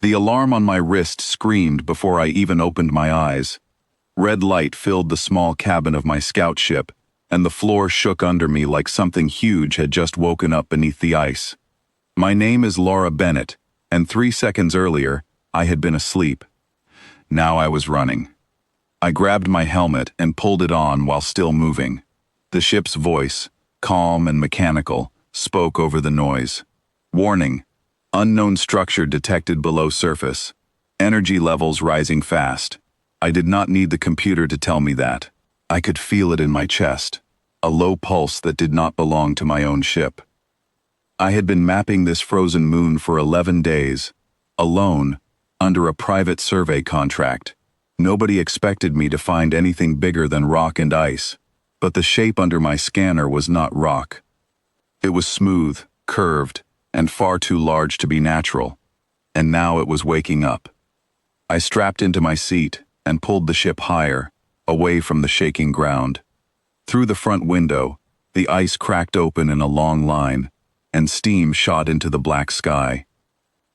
The alarm on my wrist screamed before I even opened my eyes. Red light filled the small cabin of my scout ship, and the floor shook under me like something huge had just woken up beneath the ice. My name is Laura Bennett, and 3 seconds earlier, I had been asleep. Now I was running. I grabbed my helmet and pulled it on while still moving. The ship's voice, calm and mechanical, spoke over the noise. Warning: unknown structure detected below surface. Energy levels rising fast. I did not need the computer to tell me that. I could feel it in my chest, a low pulse that did not belong to my own ship. I had been mapping this frozen moon for 11 days, alone, under a private survey contract. Nobody expected me to find anything bigger than rock and ice, but the shape under my scanner was not rock. It was smooth, curved, and far too large to be natural, and now it was waking up. I strapped into my seat and pulled the ship higher, away from the shaking ground. Through the front window, the ice cracked open in a long line, and steam shot into the black sky.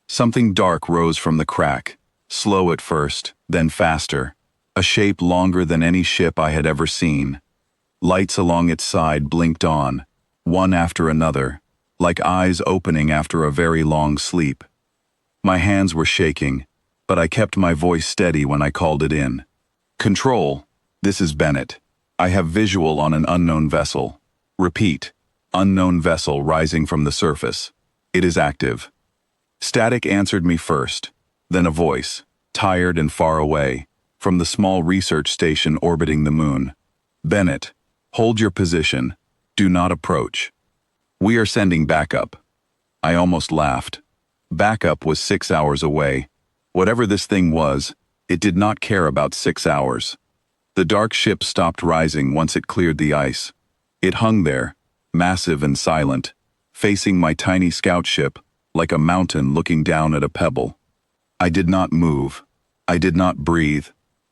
Something dark rose from the crack, slow at first, then faster, a shape longer than any ship I had ever seen. Lights along its side blinked on, one after another, like eyes opening after a very long sleep. My hands were shaking, but I kept my voice steady when I called it in. Control, this is Bennett. I have visual on an unknown vessel. Repeat, unknown vessel rising from the surface. It is active. Static answered me first, then a voice, tired and far away, from the small research station orbiting the moon. Bennett, hold your position. Do not approach. We are sending backup. I almost laughed. Backup was 6 hours away. Whatever this thing was, it did not care about 6 hours. The dark ship stopped rising once it cleared the ice. It hung there, massive and silent, facing my tiny scout ship, like a mountain looking down at a pebble. I did not move. I did not breathe.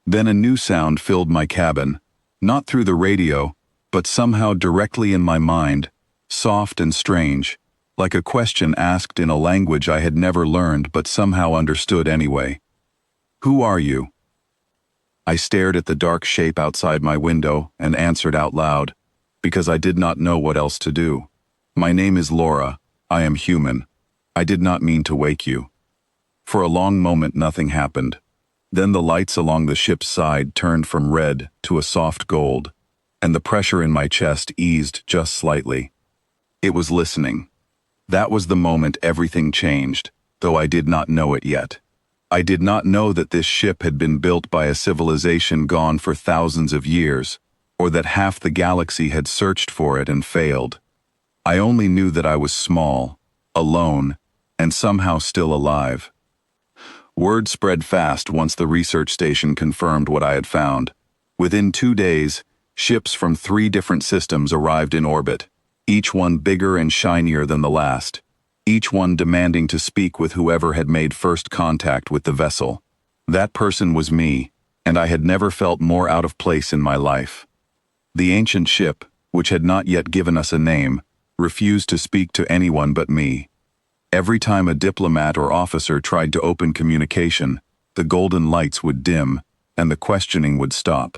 Then a new sound filled my cabin, not through the radio, but somehow directly in my mind, soft and strange, like a question asked in a language I had never learned but somehow understood anyway. Who are you? I stared at the dark shape outside my window and answered out loud, because I did not know what else to do. My name is Laura. I am human. I did not mean to wake you. For a long moment nothing happened. Then the lights along the ship's side turned from red to a soft gold, and the pressure in my chest eased just slightly. It was listening. That was the moment everything changed, though I did not know it yet. I did not know that this ship had been built by a civilization gone for thousands of years, or that half the galaxy had searched for it and failed. I only knew that I was small, alone, and somehow still alive. Word spread fast once the research station confirmed what I had found. Within 2 days, ships from 3 different systems arrived in orbit, each one bigger and shinier than the last, each one demanding to speak with whoever had made first contact with the vessel. That person was me, and I had never felt more out of place in my life. The ancient ship, which had not yet given us a name, refused to speak to anyone but me. Every time a diplomat or officer tried to open communication, the golden lights would dim, and the questioning would stop.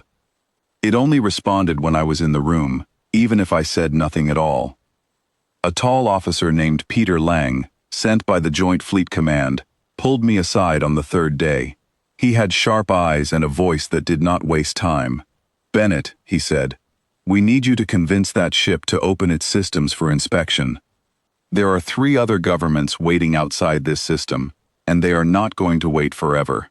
It only responded when I was in the room, even if I said nothing at all. A tall officer named Peter Lang, sent by the Joint Fleet Command, pulled me aside on the 3rd day. He had sharp eyes and a voice that did not waste time. Bennett, he said, we need you to convince that ship to open its systems for inspection. There are 3 other governments waiting outside this system, and they are not going to wait forever.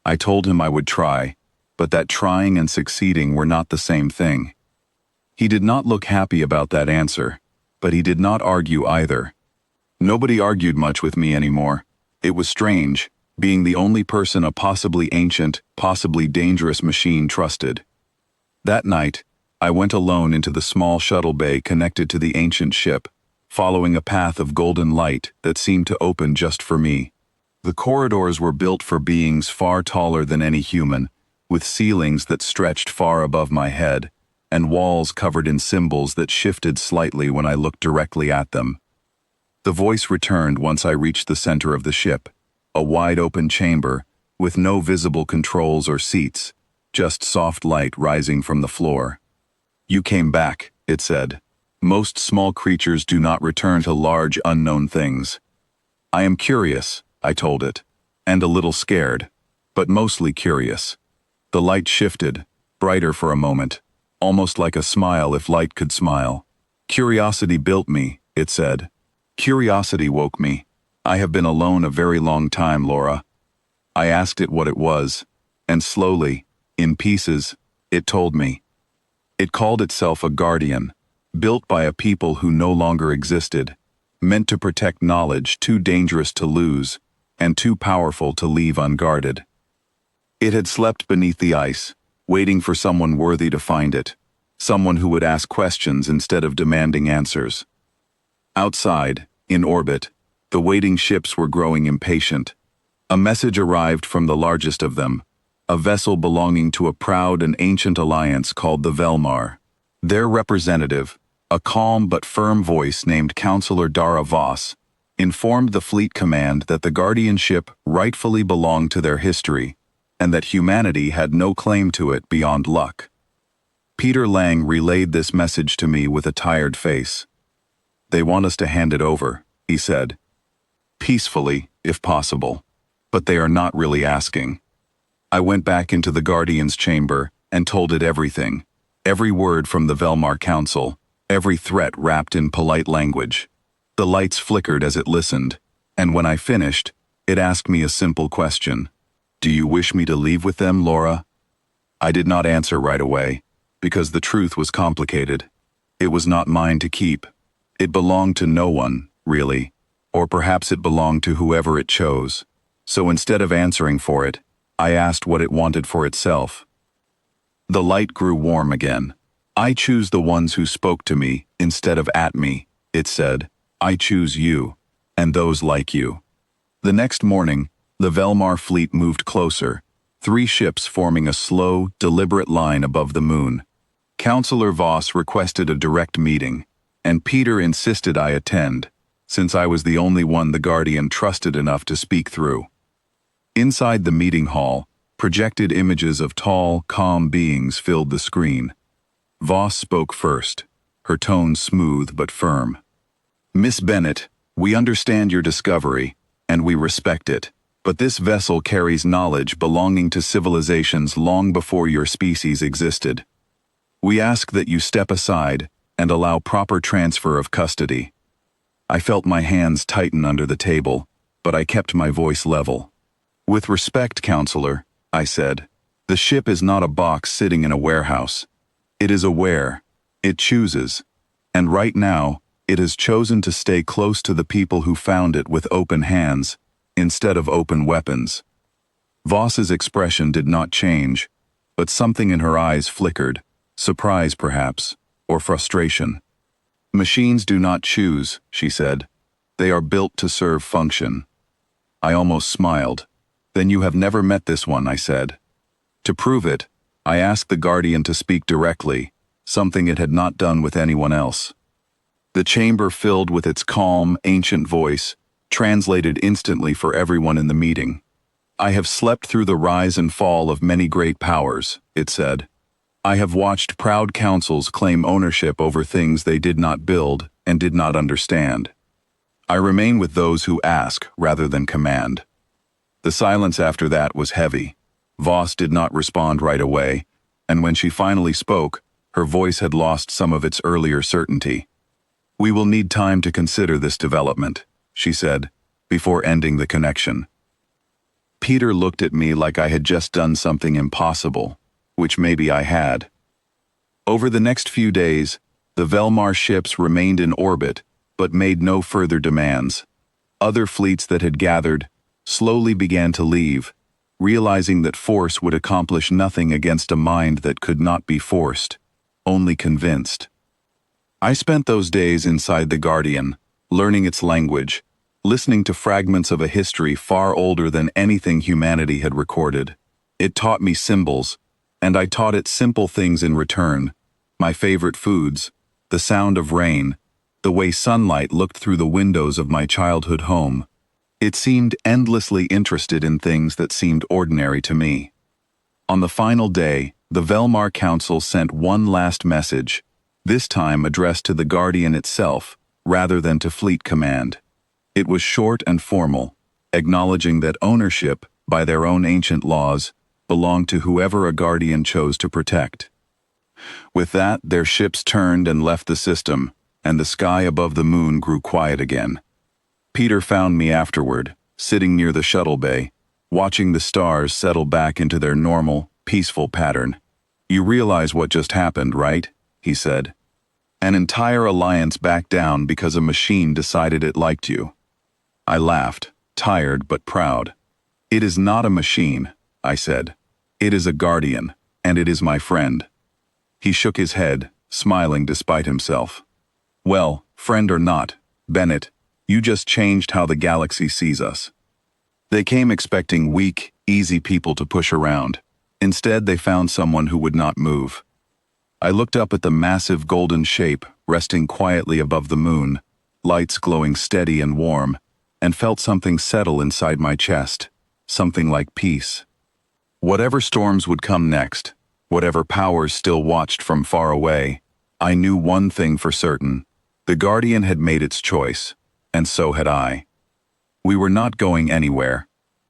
I told him I would try, but that trying and succeeding were not the same thing. He did not look happy about that answer, but he did not argue either. Nobody argued much with me anymore. It was strange, being the only person a possibly ancient, possibly dangerous machine trusted. That night, I went alone into the small shuttle bay connected to the ancient ship, following a path of golden light that seemed to open just for me. The corridors were built for beings far taller than any human, with ceilings that stretched far above my head, and walls covered in symbols that shifted slightly when I looked directly at them. The voice returned once I reached the center of the ship. a wide-open chamber, with no visible controls or seats, just soft light rising from the floor. "You came back," it said. "Most small creatures do not return to large unknown things." "I am curious," I told it, and a little scared, but mostly curious. The light shifted, brighter for a moment, almost like a smile if light could smile. "Curiosity built me," it said. "Curiosity woke me. I have been alone a very long time, Laura." I asked it what it was, and slowly, in pieces, it told me. It called itself a guardian, built by a people who no longer existed, meant to protect knowledge too dangerous to lose, and too powerful to leave unguarded. It had slept beneath the ice, waiting for someone worthy to find it, someone who would ask questions instead of demanding answers. Outside, in orbit, the waiting ships were growing impatient. A message arrived from the largest of them, a vessel belonging to a proud and ancient alliance called the Velmar. Their representative, a calm but firm voice named Counselor Dara Voss, informed the fleet command that the guardianship rightfully belonged to their history, and that humanity had no claim to it beyond luck. Peter Lang relayed this message to me with a tired face. "They want us to hand it over," he said. "Peacefully, if possible. But they are not really asking." I went back into the Guardian's chamber and told it everything, every word from the Velmar Council, every threat wrapped in polite language. The lights flickered as it listened, and when I finished, it asked me a simple question. "Do you wish me to leave with them, Laura?" I did not answer right away, because the truth was complicated. It was not mine to keep. It belonged to no one, really, or perhaps it belonged to whoever it chose. So instead of answering for it, I asked what it wanted for itself. The light grew warm again. "I choose the ones who spoke to me instead of at me," it said. "I choose you, and those like you." The next morning, the Velmar fleet moved closer, 3 ships forming a slow, deliberate line above the moon. Counselor Voss requested a direct meeting, and Peter insisted I attend, since I was the only one the Guardian trusted enough to speak through. Inside the meeting hall, projected images of tall, calm beings filled the screen. Voss spoke first, her tone smooth but firm. "Miss Bennett, we understand your discovery, and we respect it, but this vessel carries knowledge belonging to civilizations long before your species existed. We ask that you step aside and allow proper transfer of custody." I felt my hands tighten under the table, but I kept my voice level. "With respect, Counselor," I said, "the ship is not a box sitting in a warehouse. It is aware. It chooses. And right now, it has chosen to stay close to the people who found it with open hands, instead of open weapons." Voss's expression did not change, but something in her eyes flickered, surprise perhaps, or frustration. "Machines do not choose," she said. "They are built to serve function." I almost smiled. "Then you have never met this one," I said. To prove it, I asked the Guardian to speak directly, something it had not done with anyone else. The chamber filled with its calm, ancient voice, translated instantly for everyone in the meeting. "I have slept through the rise and fall of many great powers," it said. "I have watched proud councils claim ownership over things they did not build and did not understand. I remain with those who ask rather than command." The silence after that was heavy. Voss did not respond right away, and when she finally spoke, her voice had lost some of its earlier certainty. "We will need time to consider this development," she said, before ending the connection. Peter looked at me like I had just done something impossible, which maybe I had. Over the next few days, the Velmar ships remained in orbit, but made no further demands. Other fleets that had gathered slowly began to leave, realizing that force would accomplish nothing against a mind that could not be forced, only convinced. I spent those days inside the Guardian, learning its language, listening to fragments of a history far older than anything humanity had recorded. It taught me symbols, and I taught it simple things in return: my favorite foods, the sound of rain, the way sunlight looked through the windows of my childhood home. It seemed endlessly interested in things that seemed ordinary to me. On the final day, the Velmar Council sent one last message, this time addressed to the Guardian itself, rather than to Fleet Command. It was short and formal, acknowledging that ownership, by their own ancient laws, belonged to whoever a Guardian chose to protect. With that, their ships turned and left the system, and the sky above the moon grew quiet again. Peter found me afterward, sitting near the shuttle bay, watching the stars settle back into their normal, peaceful pattern. "You realize what just happened, right?" he said. "An entire alliance backed down because a machine decided it liked you." I laughed, tired but proud. "It is not a machine," I said. "It is a Guardian, and it is my friend." He shook his head, smiling despite himself. "Well, friend or not, Bennett, you just changed how the galaxy sees us." They came expecting weak, easy people to push around. Instead, they found someone who would not move. I looked up at the massive golden shape resting quietly above the moon, lights glowing steady and warm, and felt something settle inside my chest, something like peace. Whatever storms would come next, whatever powers still watched from far away, I knew one thing for certain. The Guardian had made its choice, and so had I. We were not going anywhere,